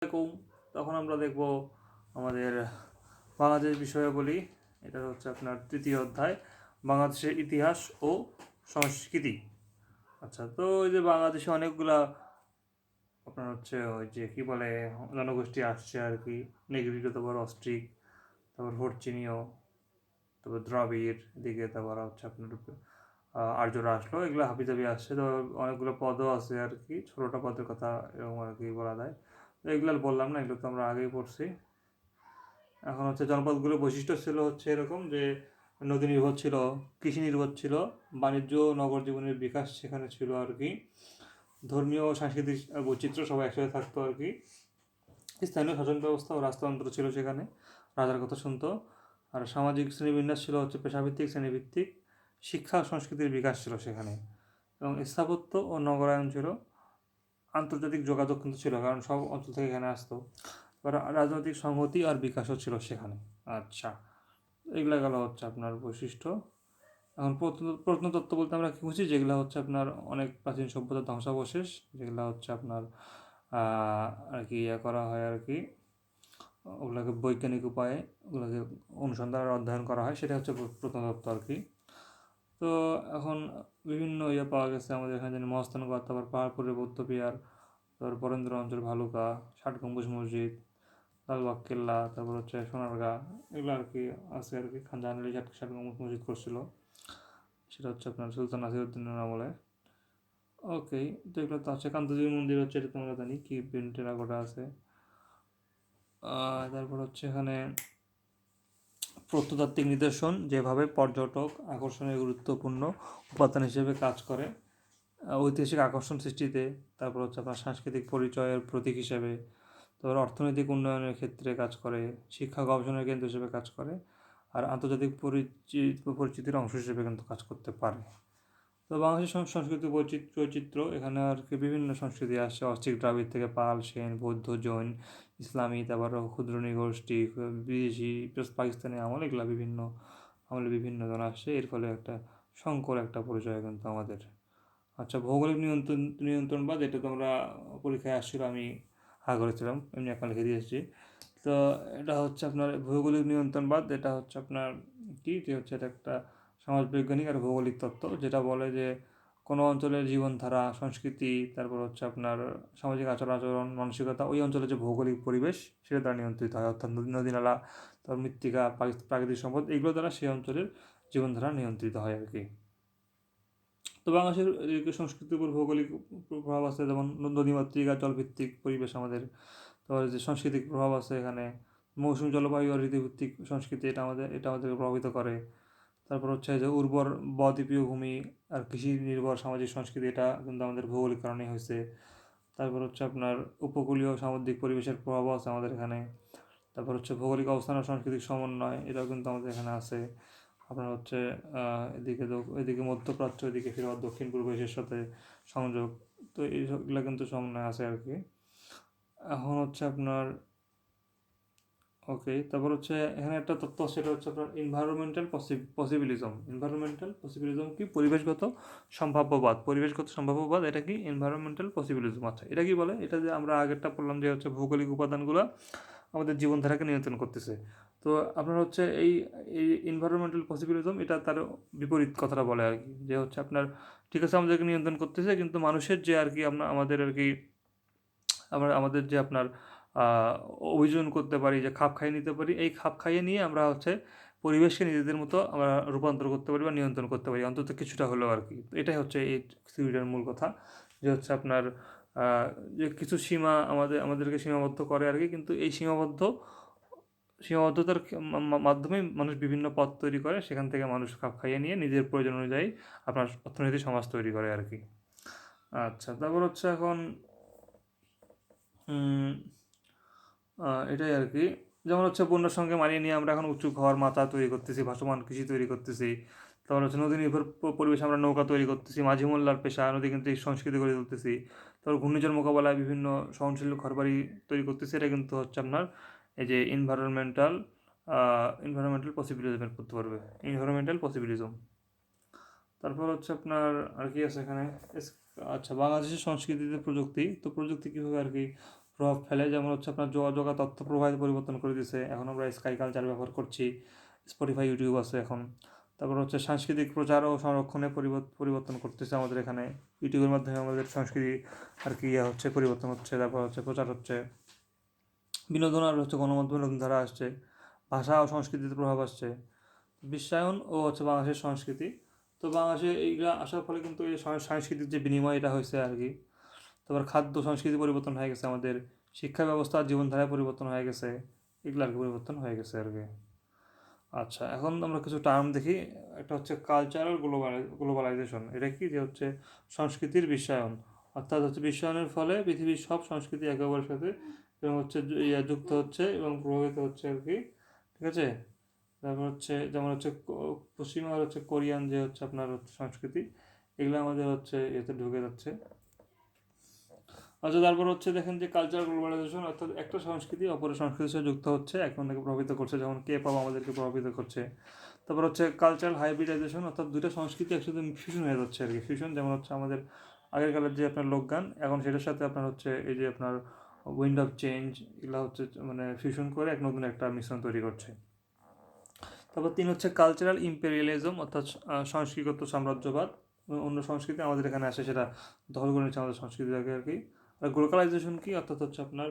এরকম তখন আমরা দেখব আমাদের বাংলাদেশ বিষয়াবলী। এটা হচ্ছে আপনার তৃতীয় অধ্যায়, বাংলাদেশের ইতিহাস ও সংস্কৃতি। আচ্ছা, তো ওই যে বাংলাদেশে অনেকগুলা আপনার হচ্ছে ওই যে কী বলে জনগোষ্ঠী আসছে আর কি। নেগ্রিটো, তারপর অস্ট্রিক, তারপর হরচিনীয়, তারপর দ্রাবিড়, এদিকে তারপর হচ্ছে আপনার আর্যরা আসলো, এগুলো হাবিজাবি আসছে। তো অনেকগুলো পদও আছে আর কি, ষোলোটা পদের কথা এরকম আর কি বলা যায়। তো এগুলো আর বললাম না, এগুলো তো আমরা আগেই পড়ছি। এখন হচ্ছে জনপদগুলোর বৈশিষ্ট্য ছিল হচ্ছে এরকম যে নদী নির্ভর ছিল, কৃষি নির্ভর ছিল, বাণিজ্য নগর জীবনের বিকাশ সেখানে ছিল আর কি, ধর্মীয় ও সাংস্কৃতিক বৈচিত্র্য সবাই একসাথে থাকতো আর কি, স্থানীয় শাসন ব্যবস্থা ও রাজতন্ত্র ছিল সেখানে, রাজার কথা শুনতো। আর সামাজিক শ্রেণীবিন্যাস ছিল হচ্ছে পেশাভিত্তিক, শ্রেণীভিত্তিক, শিক্ষা ও সংস্কৃতির বিকাশ ছিল সেখানে, এবং স্থাপত্য ও নগরায়ন ছিল, আন্তর্জাতিক যোগাযোগ কিন্তু ছিল কারণ সব অঞ্চল থেকে এখানে আসতো। এবার রাজনৈতিক সংহতি আর বিকাশও ছিল সেখানে। আচ্ছা, এগুলো গেল হচ্ছে আপনার বৈশিষ্ট্য। এখন প্রত্নতত্ত্ব বলতে আমরা কী বুঝি? যেগুলো হচ্ছে আপনার অনেক প্রাচীন সভ্যতার ধ্বংসাবশেষ, যেগুলো হচ্ছে আপনার আর কি ইয়ে করা হয় আর কি, ওগুলোকে বৈজ্ঞানিক উপায়ে ওগুলোকে অনুসন্ধান আর অধ্যয়ন করা হয়, সেটা হচ্ছে প্রত্নতত্ত্ব আর কি। তো এখন বিভিন্ন ইয়ে পাওয়া গেছে আমাদের এখানে, যেন মহাস্থানগড়, তারপর পাহাড়পুরের বৌদ্ধবিহার, তারপর বরেন্দ্র অঞ্চল ভালুকা, ষাট গম্বুজ মসজিদ, লালবাগ কেল্লা, তারপর হচ্ছে সোনারগাঁ, এগুলো আর কি আছে আর কি। খান জাহান আলী ষাট গম্বুজ মসজিদ করছিল, সেটা হচ্ছে আপনার সুলতান নাসিরউদ্দিনের আমলে। ওকে, তো এগুলো তো আছে। কান্তজির মন্দির হচ্ছে, এটা তোমরা জানি কি টেরাকোটা আছে। তারপর হচ্ছে এখানে প্রত্নতাত্ত্বিক নিদর্শন, যেভাবে পর্যটক আকর্ষণের গুরুত্বপূর্ণ উপাদান হিসেবে কাজ করে ঐতিহাসিক আকর্ষণ সৃষ্টিতে, তারপর হচ্ছে আপনার সাংস্কৃতিক পরিচয়ের প্রতীক হিসেবে, তারপর অর্থনৈতিক উন্নয়নের ক্ষেত্রে কাজ করে, শিক্ষা গবেষণার কেন্দ্র হিসেবে কাজ করে, আর আন্তর্জাতিক পরিচিতির অংশ হিসেবে কিন্তু কাজ করতে পারে। তো বাংলাদেশের সংস্কৃতি বৈচিত্র্য, এখানে আর কি বিভিন্ন সংস্কৃতি আসছে, অস্ট্রিক দ্রাবিড় থেকে পাল, সেন, বৌদ্ধ, জৈন, ইসলামী, তারপর ক্ষুদ্র নৃগোষ্ঠী, বিদেশি প্লাস পাকিস্তানি আমল, এগুলা বিভিন্ন আমলে বিভিন্ন জন আসছে, এর ফলে একটা সংকর একটা পরিচয় কিন্তু আমাদের। আচ্ছা, ভৌগোলিক নিয়ন্ত্রণবাদ, এটা তোমরা পরীক্ষায় আসছিল, আমি করেছিলাম, এমনি একটা লিখে দিয়ে এসেছি। তো এটা হচ্ছে আপনার ভৌগোলিক নিয়ন্ত্রণবাদ, এটা হচ্ছে আপনার কি যে হচ্ছে এটা একটা সমাজবৈজ্ঞানিক আর ভৌগোলিক তত্ত্ব, যেটা বলে যে কোনো অঞ্চলের জীবনধারা, সংস্কৃতি, তারপর হচ্ছে আপনার সামাজিক আচরণ মানসিকতা, ওই অঞ্চলের যে ভৌগোলিক পরিবেশ সেটা দ্বারা নিয়ন্ত্রিত হয়। অর্থাৎ নদী নালা, তারপর মৃত্তিকা, প্রাকৃতিক সম্পদ, এগুলো দ্বারা সেই অঞ্চলের জীবনধারা নিয়ন্ত্রিত হয় আর কি। তো বাংলাদেশের সংস্কৃতির উপর ভৌগোলিক প্রভাব আছে, যেমন নদীমাতৃকা, জলভিত্তিক পরিবেশ আমাদের। তারপরে যে সাংস্কৃতিক প্রভাব আছে এখানে, মৌসুমী জলবায়ু আর ঋতুভিত্তিক সংস্কৃতি, এটা আমাদেরকে প্রভাবিত করে। তারপর হচ্ছে যে উর্বর বদ্বীপীয় ভূমি আর কৃষি নির্ভর সামাজিক সংস্কৃতি, এটা কিন্তু আমাদের ভৌগোলিক কারণেই হয়েছে। তারপর হচ্ছে আপনার উপকূলীয় সামুদ্রিক পরিবেশের প্রভাবও আছে আমাদের এখানে। তারপর হচ্ছে ভৌগোলিক অবস্থান ও সাংস্কৃতিক সমন্বয়, এটাও কিন্তু আমাদের এখানে আছে। আপনার হচ্ছে এদিকে মধ্যপ্রাচ্য, এদিকে ফিরে দক্ষিণ পূর্ব এশিয়ার সাথে সংযোগ, তো এইসবগুলো কিন্তু সমন্বয় আছে আর কি। এখন হচ্ছে আপনার ওকে, তারপর হচ্ছে এখানে একটা তত্ত্ব, সেটা হচ্ছে আপনার এনভায়রনমেন্টাল পসিবিলিজম কি? পরিবেশগত সম্ভাব্যবাদ, এটা কি? এনভায়রনমেন্টাল পসিবিলিজম। আচ্ছা, এটা কি বলে? এটা যে আমরা আগেরটা পড়লাম যে হচ্ছে ভৌগোলিক উপাদানগুলো আমাদের জীবনধারাকে নিয়ন্ত্রণ করতেছে। তো আপনার হচ্ছে এই এই এনভায়রনমেন্টাল পসিবিলিজম, এটা তার বিপরীত কথাটা বলে আর কি, যে হচ্ছে আপনার ঠিক আছে আমাদেরকে নিয়ন্ত্রণ করতেছে, কিন্তু মানুষের যে আর কি আমাদের আর কি আমাদের যে আপনার অভিযোজন করতে পারি, যে খাপ খাইয়ে নিতে পারি, এই খাপ খাইয়ে নিয়ে আমরা হচ্ছে পরিবেশকে নিজেদের মতো আমরা রূপান্তর করতে পারি বা নিয়ন্ত্রণ করতে পারি, অন্তত কিছুটা হলেও আর কি। তো এটাই হচ্ছে এই থিওরিটার মূল কথা, যে হচ্ছে আপনার যে কিছু সীমা আমাদেরকে সীমাবদ্ধ করে আর কি, কিন্তু এই সীমাবদ্ধতার মাধ্যমে মানুষ বিভিন্ন পথ তৈরি করে, সেখান থেকে মানুষ খাপ খাইয়ে নিয়ে নিজের প্রয়োজন অনুযায়ী আপনার অর্থনীতি সমাজ তৈরি করে আর কি। আচ্ছা, তারপর হচ্ছে এখন এটাই আর কি। যেমন হচ্ছে বন্যার সঙ্গে মানিয়ে নিয়ে আমরা এখন উঁচু ঘর মাচা তৈরি করতেছি, ভাসমান কৃষি তৈরি করতেছি। তারপর হচ্ছে নদী নির্ভর পরিবেশে আমরা নৌকা তৈরি করতেছি, মাঝি মোল্লার পেশা, নদী কেন্দ্রিক সংস্কৃতি গড়ে তুলতেছি। তারপর ঘূর্ণিঝড় মোকাবেলায় বিভিন্ন সহনশীল ঘরবাড়ি তৈরি করতেছি, এটা কিন্তু হচ্ছে আপনার এই যে এনভায়রনমেন্টাল পসিবিলিজমের করতে পারবে, এনভায়রনমেন্টাল পসিবিলিজম। তারপর হচ্ছে আপনার আর কি আছে এখানে। আচ্ছা, বাংলাদেশের সংস্কৃতিতে প্রযুক্তি, তো প্রযুক্তি কীভাবে আর কি প্রভাব ফেলে, যেমন হচ্ছে আপনার যোগাযোগ আর তথ্য প্রবাহ পরিবর্তন করে দিছে। এখন আমরা স্কাই কালচার ব্যবহার করছি, স্পটিফাই, ইউটিউব আছে এখন। তারপর হচ্ছে সাংস্কৃতিক প্রচার ও সংরক্ষণে পরিবর্তন করতেছে আমাদের এখানে, ইউটিউবের মাধ্যমে আমাদের সংস্কৃতি আর কি হচ্ছে পরিবর্তন হচ্ছে, তারপর হচ্ছে প্রচার হচ্ছে, বিনোদন আর হচ্ছে গণমাধ্যমে নতুন ধারা আসছে, ভাষা ও সংস্কৃতিতে প্রভাব আসছে, বিশ্বায়ন ও হচ্ছে বাংলাদেশের সংস্কৃতি। তো বাংলাদেশে এইগুলা আসার ফলে কিন্তু এই সাংস্কৃতিক যে বিনিময় এটা হয়েছে আর কি। তারপর খাদ্য সংস্কৃতি পরিবর্তন হয়ে গেছে, আমাদের শিক্ষা ব্যবস্থা জীবনধারায় পরিবর্তন হয়ে গেছে, এগুলো আর কি পরিবর্তন হয়ে গেছে আর কি। আচ্ছা, এখন আমরা কিছু টার্ম দেখি। একটা হচ্ছে কালচারাল গ্লোবালাইজেশন। এটা কি, যে হচ্ছে সংস্কৃতির বিশ্বায়ন, অর্থাৎ হচ্ছে বিশ্বায়নের ফলে পৃথিবীর সব সংস্কৃতি একে অপরের সাথে এবং হচ্ছে যুক্ত হচ্ছে এবং প্রভাবিত হচ্ছে আর কি। ঠিক আছে। তারপর হচ্ছে যেমন হচ্ছে পশ্চিমা হচ্ছে কোরিয়ান যে হচ্ছে আপনার হচ্ছে সংস্কৃতি, এগুলো আমাদের হচ্ছে এতে ঢুকে যাচ্ছে। আচ্ছা, তারপর হচ্ছে দেখেন যে কালচার গ্লোবালাইজেশন, অর্থাৎ একটা সংস্কৃতি অপরের সংস্কৃতির সাথে যুক্ত হচ্ছে, একে অন্যকে প্রভাবিত করছে, যেমন কে পপ আমাদেরকে প্রভাবিত করছে। তারপর হচ্ছে কালচারাল হাইব্রিডাইজেশন, অর্থাৎ দুইটা সংস্কৃতি একসাথে ফিউশন হয়ে যাচ্ছে আর কি। ফিউশন যেমন হচ্ছে আমাদের আগের কালের যে আপনার লোকগান, এখন সেটার সাথে আপনার হচ্ছে এই যে আপনার উইন্ড অফ চেঞ্জ, এগুলো হচ্ছে মানে ফিউশন করে এক নতুন একটা মিশ্রণ তৈরি করছে। তারপর 3 হচ্ছে কালচারাল ইম্পেরিয়ালিজম, অর্থাৎ সংস্কৃতিগত সাম্রাজ্যবাদ, অন্য সংস্কৃতি আমাদের এখানে আসে, সেটা দখল করে নিচ্ছে আমাদের সংস্কৃতিটাকে আর কি। আর গ্লোকালাইজেশন কি, অর্থাৎ হচ্ছে আপনার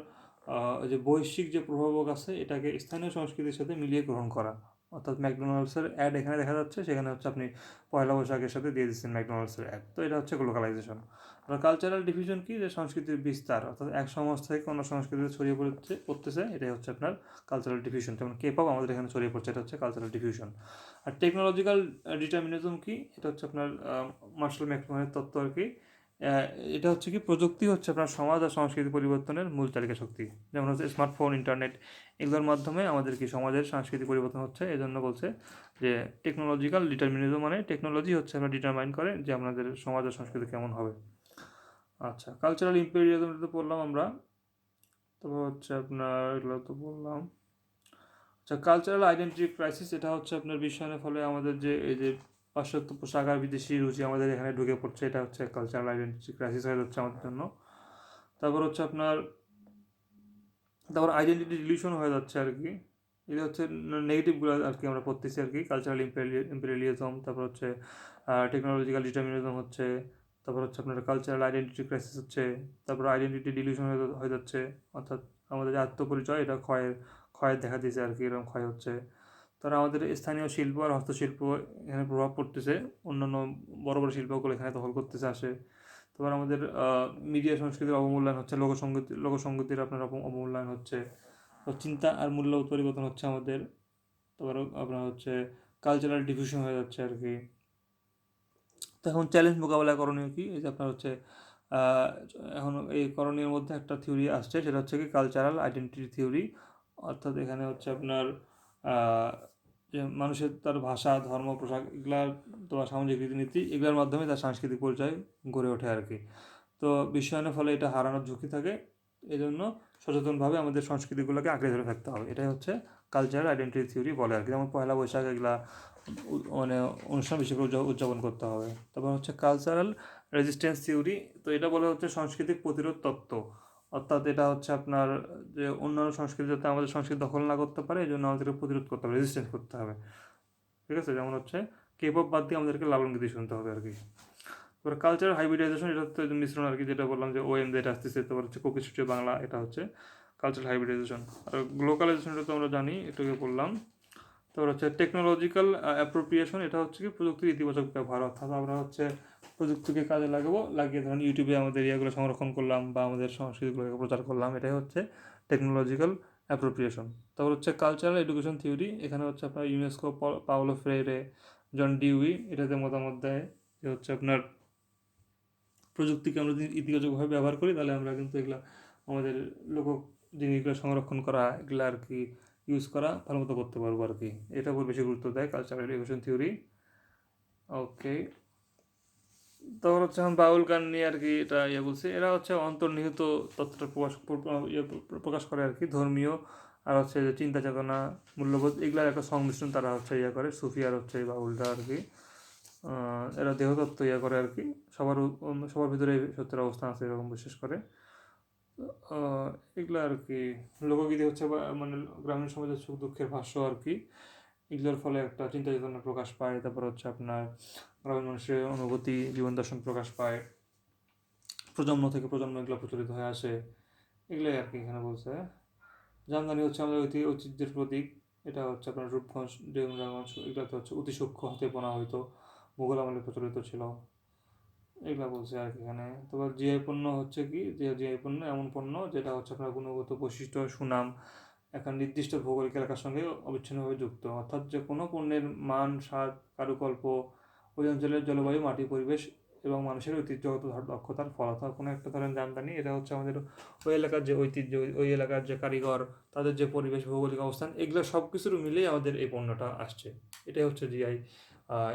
যে বৈশ্বিক যে প্রভাবক আছে এটাকে স্থানীয় সংস্কৃতির সাথে মিলিয়ে গ্রহণ করা। অর্থাৎ ম্যাকডোনাল্ডসের অ্যাড এখানে দেখা যাচ্ছে, সেখানে হচ্ছে আপনি পয়লা বৈশাখের সাথে দিয়ে দিচ্ছেন ম্যাকডোনাল্ডসের অ্যাড, তো এটা হচ্ছে গ্লোকালাইজেশন। আর কালচারাল ডিফিউশন কি, যে সংস্কৃতির বিস্তার, অর্থাৎ এক সমাজ থেকে অন্য সংস্কৃতিতে ছড়িয়ে পড়তেছে, এটাই হচ্ছে আপনার কালচারাল ডিফিউশন। যেমন কে পপ আমাদের এখানে ছড়িয়ে পড়ছে, এটা হচ্ছে কালচারাল ডিফিউশন। আর টেকনোলজিক্যাল ডিটারমিনিজম কি, এটা হচ্ছে আপনার মার্শাল ম্যাকলুহানের তত্ত্ব আর কি। এটা হচ্ছে কি, প্রযুক্তি হচ্ছে আপনার সমাজ আর সংস্কৃতি পরিবর্তনের মূল চালিকা শক্তি। যেমন হচ্ছে স্মার্টফোন, ইন্টারনেট, এগুলোর মাধ্যমে আমাদের কি সমাজের সাংস্কৃতিক পরিবর্তন হচ্ছে। এই জন্য বলছে যে টেকনোলজিক্যাল ডিটারমিনিজম, মানে টেকনোলজি হচ্ছে আমরা ডিটারমাইন করে যে আমাদের সমাজ আর সংস্কৃতি কেমন হবে। আচ্ছা, কালচারাল ইম্পেরিয়ালিজম তো পড়লাম আমরা। তারপর হচ্ছে আপনার এগুলো তো বললাম। আচ্ছা, কালচারাল আইডেন্টিটি ক্রাইসিস, এটা হচ্ছে আপনার বিশ্বায়নের ফলে আমাদের যে এই যে পাশ্চাত্য পোশাক আর বিদেশি রুচি আমাদের এখানে ঢুকে পড়ছে, এটা হচ্ছে কালচারাল আইডেন্টিটি ক্রাইসিস হয়ে যাচ্ছে আমাদের জন্য। তারপর হচ্ছে আপনার আইডেন্টিটি ডিলিউশন হয়ে যাচ্ছে আর কি। এটা হচ্ছে নেগেটিভগুলো আর কি আমরা পড়তেছি আর কি। কালচারাল ইম্পেরিয়ালিজম, তারপর হচ্ছে টেকনোলজিক্যাল ডিটারমিনিজম হচ্ছে, তারপর হচ্ছে আপনার কালচারাল আইডেন্টিটি ক্রাইসিস হচ্ছে, তারপর আইডেন্টিটি ডিলিউশন হয়ে যাচ্ছে, অর্থাৎ আমাদের যে আত্মপরিচয় এটা ক্ষয়ের দেখা দিয়েছে আর কি, এরকম ক্ষয় হচ্ছে। তারা আমাদের স্থানীয় শিল্প আর হস্তশিল্প এখানে প্রভাব পড়তেছে, অন্যান্য বড় বড় শিল্পগুলো এখানে দখল করতেছে আসে। তারপর আমাদের মিডিয়া সংস্কৃতির অবমূল্যায়ন হচ্ছে, লোকসঙ্গীতের আপনার অবমূল্যায়ন হচ্ছে, চিন্তা আর মূল্য পরিবর্তন হচ্ছে আমাদের। তারপর আপনার হচ্ছে কালচারাল ডিফিউশন হয়ে যাচ্ছে আর কি। তো এখন চ্যালেঞ্জ মোকাবেলা করণীয় কি, এই যে আপনার হচ্ছে আহ, এখন এই করণীয় মধ্যে একটা থিওরি আসছে, সেটা হচ্ছে কি কালচারাল আইডেন্টিটি থিওরি। অর্থাৎ এখানে হচ্ছে আপনার আহ, যে মানুষের তার ভাষা, ধর্ম, পোশাক, এগুলার তোমার সামাজিক রীতিনীতি, এগুলোর মাধ্যমে তার সাংস্কৃতিক পরিচয় গড়ে ওঠে আর কি। তো বিশ্বায়নের ফলে এটা হারানোর ঝুঁকি থাকে, এই জন্য সচেতনভাবে আমাদের সংস্কৃতিগুলোকে আঁকড়ে ধরে থাকতে হবে। এটাই হচ্ছে কালচারাল আইডেন্টিটি থিওরি বলে আর কি। যেমন পয়লা বৈশাখ এগুলা মানে অনুষ্ঠান বেশি করে উদযাপন করতে হবে। তারপর হচ্ছে কালচারাল রেজিস্ট্যান্স থিওরি। তো এটা বলে হচ্ছে সাংস্কৃতিক প্রতিরোধ তত্ত্ব। অর্থাৎ এটা হচ্ছে আপনার যে অন্যান্য সংস্কৃতি যাতে আমাদের সংস্কৃতি দখল না করতে পারে, এই জন্য আমাদেরকে প্রতিরোধ করতে হবে, রেজিস্ট্যান্স করতে হবে। ঠিক আছে। যেমন হচ্ছে কেপপ বাদ দিয়ে আমাদেরকে লালন গীতি শুনতে হবে আর কি। তারপর কালচার হাইব্রিডাইজেশন, এটা হচ্ছে মিশ্রণ আর কি, যেটা বললাম যে ওএম যেটা আসতেছে। তারপর হচ্ছে কোকি স্টুডিও বাংলা, এটা হচ্ছে কালচার হাইব্রিডাইজেশন। আর গ্লোকালাইজেশন, এটা তো আমরা জানি, এটাকে বললাম। তারপর হচ্ছে টেকনোলজিক্যাল অ্যাপ্রোপ্রিয়েশন, এটা হচ্ছে কি প্রযুক্তির ইতিবাচক ব্যবহার। অর্থাৎ আমরা হচ্ছে প্রযুক্তিকে কাজে লাগাবো, লাগিয়ে ধরেন ইউটিউবে আমাদের ইয়েগুলো সংরক্ষণ করলাম বা আমাদের সংস্কৃতিগুলোকে প্রচার করলাম, এটাই হচ্ছে টেকনোলজিক্যাল অ্যাপ্রোপ্রিয়েশন। তারপর হচ্ছে কালচারাল এডুকেশন থিওরি। এখানে হচ্ছে আপনার ইউনেস্কো, পাওলো ফ্রেইরে, জন ডিউই এটাতে মতামত দেয় যে হচ্ছে আপনার প্রযুক্তিকে আমরা যদি ইতিবাচকভাবে ব্যবহার করি, তাহলে আমরা কিন্তু এগুলা আমাদের লোক জিনিসগুলো সংরক্ষণ করা, এগুলো আর কি ইউজ করা ভালো মতো করতে পারবো আর কি। এটার উপর বেশি গুরুত্ব দেয় কালচারাল এডুকেশন থিওরি। ওকে। তারপর হচ্ছে এখন বাউল গান নিয়ে আর কি এটা বলছে। এরা হচ্ছে অন্তর্নিহিত তত্ত্বটা প্রকাশ করে আর কি। ধর্মীয় আর হচ্ছে যে চিন্তা চেতনা, মূল্যবোধ, এগুলার একটা সংমিশ্রণ তারা হচ্ছে করে, সুফি আর হচ্ছে বাউলটা আর কি। এরা দেহতত্ত্ব করে আর কি। সবার ভিতরে সত্যের অবস্থান আছে এরকম বিশেষ করে। এগুলো আর কি লোকগীতি হচ্ছে মানে গ্রামীণ সমাজের সুখ দুঃখের ভাষ্য আর কি। এগুলোর ফলে একটা চিন্তা চেতনা প্রকাশ পায়। তারপর হচ্ছে আপনার গ্রামের মানুষের অনুভূতি জীবন দর্শন প্রকাশ পায়, প্রজন্ম থেকে প্রজন্ম এগুলো প্রচলিত হয়ে আসে। এগুলোই আর কি এখানে বলছে। জামদানি হচ্ছে আমাদের ঐতিহ্যের প্রতীক। এটা হচ্ছে আপনার রূপগঞ্জ, দেওয়ানগঞ্জ, এগুলোতে হচ্ছে অতি সূক্ষ্ম হাতে বোনা হইতো, মুঘল আমলে প্রচলিত ছিল। এগুলা বলছে আর কি এখানে। তারপর জিআই পণ্য হচ্ছে কি, যে জিআই পণ্য এমন পণ্য যেটা হচ্ছে আপনার গুণগত বৈশিষ্ট্য, সুনাম একটা নির্দিষ্ট ভৌগোলিক এলাকার সঙ্গে অবিচ্ছিন্নভাবে যুক্ত। অর্থাৎ যে কোনো পণ্যের মান, স্বাদ, কারুকল্প ওই অঞ্চলের জলবায়ু, মাটি, পরিবেশ এবং মানুষের ঐতিহ্যগত দক্ষতার ফল। অর্থাৎ কোনো একটা ধরেন জামদানি, এটা হচ্ছে আমাদের ওই এলাকার যে ঐতিহ্য, ওই এলাকার যে কারিগর, তাদের যে পরিবেশ, ভৌগোলিক অবস্থান, এগুলো সব কিছুর মিলিয়ে আমাদের এই পণ্যটা আসছে। এটাই হচ্ছে জিআই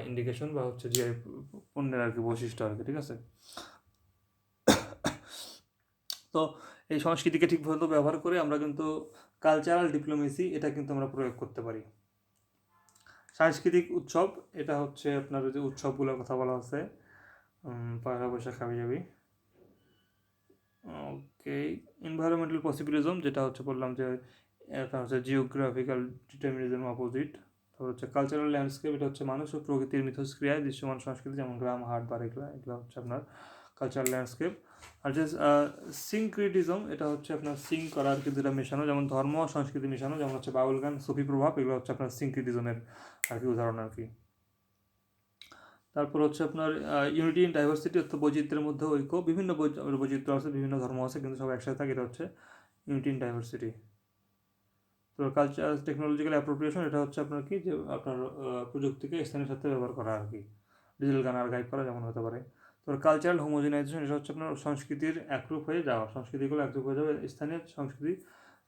ইন্ডিকেশন বা হচ্ছে জিআই পণ্যের আর কি বৈশিষ্ট্য আর কি। ঠিক আছে। তো এই সংস্কৃতিকে ঠিকভাবে ব্যবহার করে আমরা কিন্তু কালচারাল ডিপ্লোমেসি এটা কিন্তু আমরা প্রয়োগ করতে পারি। সাংস্কৃতিক উৎসব, এটা হচ্ছে আপনার যে উৎসবগুলোর কথা বলা আছে, পয়লা বৈশাখ, হাবি যাবি। ওকে, এনভায়রনমেন্টাল পসিবিলিজম, যেটা হচ্ছে বললাম যে এটা হচ্ছে জিওগ্রাফিক্যাল ডিটারমিনিজম অপোজিট। তারপর হচ্ছে কালচারাল ল্যান্ডস্কেপ, এটা হচ্ছে মানুষ ও প্রকৃতির মিথস্ক্রিয়ায় দৃশ্যমান সংস্কৃতি, যেমন গ্রাম, হাট, বার, এগুলো হচ্ছে আপনার কালচারাল ল্যান্ডস্কেপ। আর যে সিনক্রিটিজম, এটা হচ্ছে আপনার সিং করা আর কি, দুটা মেশানো, যেমন ধর্ম সংস্কৃতি মেশানো, যেমন হচ্ছে বাউল গান, সুফি প্রভাব, এগুলো হচ্ছে আপনার সিনক্রিটিজমের আর কি উদাহরণ আর কি। তারপর হচ্ছে আপনার ইউনিটি ইন ডাইভার্সিটি, অর্থাৎ বৈচিত্র্যের মধ্যে ঐক্য। বিভিন্ন বৈচিত্র্য আছে, বিভিন্ন ধর্ম আছে, কিন্তু সব একসাথে থাকে, এটা হচ্ছে ইউনিটি ইন ডাইভার্সিটি। তো কালচার টেকনোলজিক্যাল অ্যাপ্রোপ্রিয়েশন, এটা হচ্ছে আপনার কি, যে আপনার প্রযুক্তিকে স্থানীয় সাথে ব্যবহার করা আর কি, ডিজিটাল গান আর্কাইভ করা যেমন হতে পারে। তো কালচারাল হোমোজেনাইজেশন, এটা হচ্ছে আপনার সংস্কৃতির একরূপ হয়ে যাওয়া, সংস্কৃতিগুলো একরূপ হয়ে যাবে, স্থানীয় সংস্কৃতি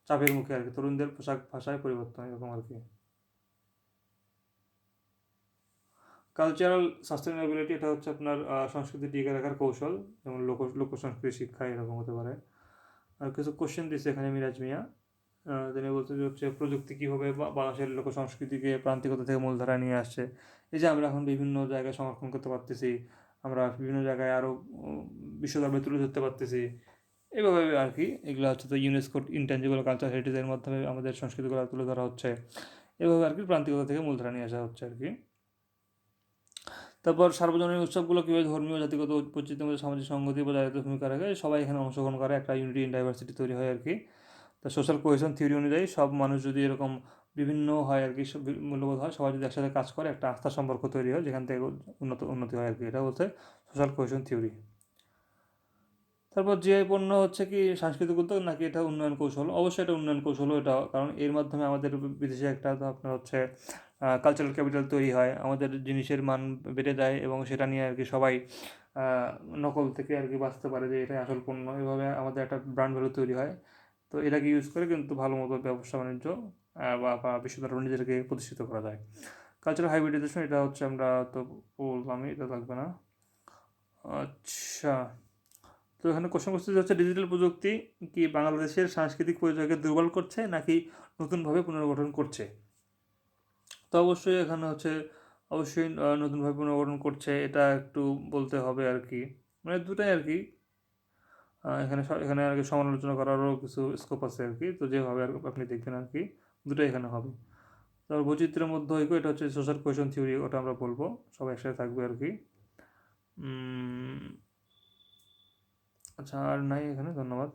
চাপের মুখে আর কি, তরুণদের পোশাক ভাষায় পরিবর্তন, এরকম আর কি। কালচারাল সাস্টেনেবিলিটি, এটা হচ্ছে আপনার সংস্কৃতি টিকে রাখার কৌশল, যেমন লোক সংস্কৃতি শিক্ষা, এরকম হতে পারে। আর কিছু কোশ্চেন দিচ্ছে এখানে মিরাজ মিয়া। তিনি বলছে যে হচ্ছে প্রযুক্তি কীভাবে বাংলাদেশের লোক সংস্কৃতিকে প্রান্তিকতা থেকে মূলধারায় নিয়ে আসছে। এই যে আমরা এখন বিভিন্ন জায়গায় সংরক্ষণ করতে পারতেছি, আমরা বিভিন্ন জায়গায় আরও বিশ্ব দরবারে তুলে ধরতে পারতেছি, এভাবে আর কি। এগুলো হচ্ছে তো ইউনেস্কো ইনট্যাঞ্জিবল কালচার হেরিটেজের মাধ্যমে আমাদের সংস্কৃতিগুলো তুলে ধরা হচ্ছে, এভাবে আর কি প্রান্তিকতা থেকে মূলধারা নিয়ে আসা হচ্ছে আর কি। তারপর সার্বজনীন উৎসবগুলো কীভাবে ধর্মীয়, জাতিগত বৈচিত্র্যের মধ্যে সামাজিক সংগতি বজায় রাখতে ভূমিকা রাখে, সবাই এখানে অংশগ্রহণ করে, একটা ইউনিটি ইন ডাইভার্সিটি তৈরি হয় আর কি। তা সোশ্যাল কোহেশন থিওরি অনুযায়ী সব মানুষ যদি এরকম বিভিন্ন হয় আর কি, মূল্যবোধ হয়, সবাই যদি একসাথে কাজ করে, একটা আস্থার সম্পর্ক তৈরি হয়, যেখান থেকে উন্নতি হয় আর কি। এটা বলছে সোশ্যাল কোহেশন থিওরি। তারপর জিআই পণ্য হচ্ছে কি সাংস্কৃতিক উদ্যোগ নাকি এটা উন্নয়ন কৌশল? অবশ্যই এটা উন্নয়ন কৌশল, এটা কারণ এর মাধ্যমে আমাদের বিদেশে একটা আপনার হচ্ছে কালচারাল ক্যাপিটাল তৈরি হয়, আমাদের জিনিসের মান বেড়ে যায়, এবং সেটা নিয়ে আর কি সবাই নকল থেকে আর কি বাঁচতে পারে যে এটাই আসল পণ্য, এভাবে আমাদের একটা ব্র্যান্ড ভ্যালু তৈরি হয়। তো এটাকে ইউজ করে কিন্তু ভালো মতো ব্যবসা বাণিজ্য বা বিশ্ব দরবারে নিজেদেরকে প্রতিষ্ঠিত করা যায়। কালচারাল হাইব্রিডাইজেশন, এটা হচ্ছে আমরা তো বললামই, এটা লাগবে না। আচ্ছা, তো এখানে কোশ্চেন করতে হচ্ছে ডিজিটাল প্রযুক্তি কি বাংলাদেশের সাংস্কৃতিক পরিচয়কে দুর্বল করছে নাকি নতুনভাবে পুনর্গঠন করছে? তো অবশ্যই এখানে হচ্ছে অবশ্যই নতুনভাবে পুনর্গঠন করছে, এটা একটু বলতে হবে আর কি, মানে দুটাই আর কি। এখানে আর কি সমালোচনা করারও কিছু স্কোপ আছে আর কি। তো যেভাবে আর আপনি দেখবেন আর কি, দুটোই এখানে হবে। তারপর বৈচিত্র্যের মধ্যে ঐক্য, এটা হচ্ছে সোশ্যাল কোহেশন থিওরি, ওটা আমরা বলবো, সবাই একসাথে থাকবে আর কি। আচ্ছা, আর নাই এখানে, ধন্যবাদ।